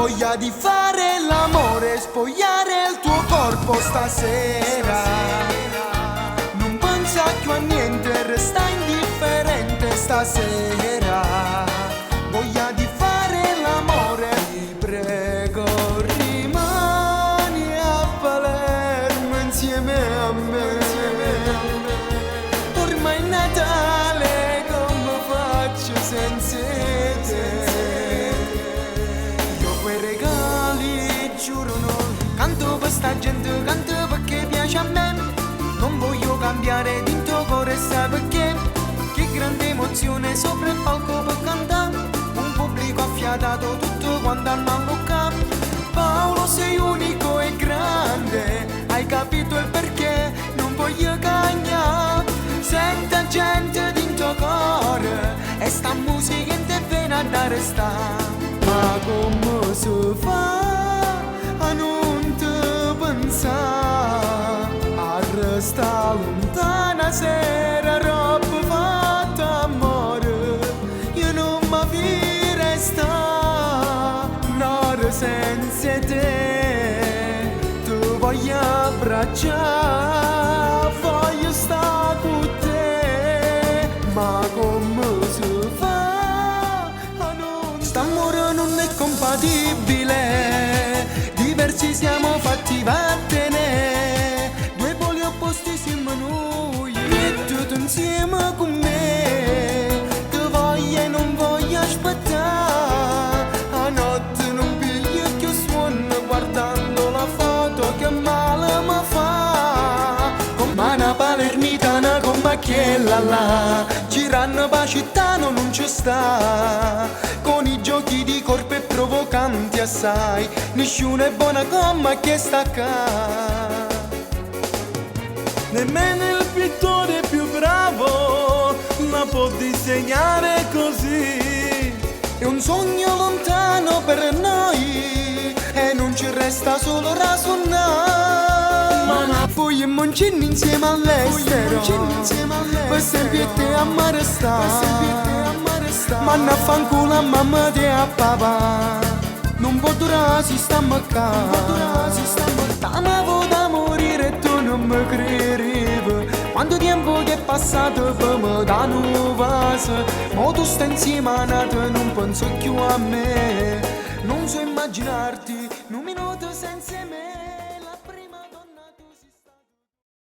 voglia di fare l'amore, spogliare il tuo corpo stasera. Non pensa più a niente, resta indifferente stasera. Voglia di fare l'amore, ti prego rimani a Palermo insieme a me. Ormai è Natale, come faccio senza te? Io quei regali giuro non canto per sta gente, canto perché piace a me. Non voglio cambiare di tuo cuore, sai perché? Che grande emozione sopra il palco per cantare. Un pubblico affiatato tutto quanto al Mallorca. Paolo sei unico e grande, hai capito il perché? Non voglio cagnare. Senta gente di tuo cuore e sta musica in te viene a dare sta. Ma come si fa a non te pensare? A resta lontana sera roba fatta amore. Io non mi resta un'ora senza te. Tu voglio abbracciare, voglio stare con te. Ma come si fa a non... St'amore non è compatibile, diversi siamo fatti vattene. Due poli opposti siamo noi e tutto insieme con me. Ti voglio e non voglio aspettare. A notte non piglio più suono guardando la foto che male mi fa. Con una palermitana come quella là, girando per città non ci sta. Con i giochi di corpo e provocanti assai, nessuno è buona come che sta qua. Nemmeno il pittore più bravo la può disegnare così. È un sogno lontano per noi e non ci resta solo rasuonare. Ma vogliamo incinni insieme all'estero, per sempre te a mare sta. Ma ne fanculo a mamma e a papà, non può durare si stiamo qua. T'amavo da morire e tu non mi crederevi. Quanto tempo che è passato per me da nuova. Ma tu stai insieme a Nata, non penso più a me. Non so immaginarti un minuto senza me.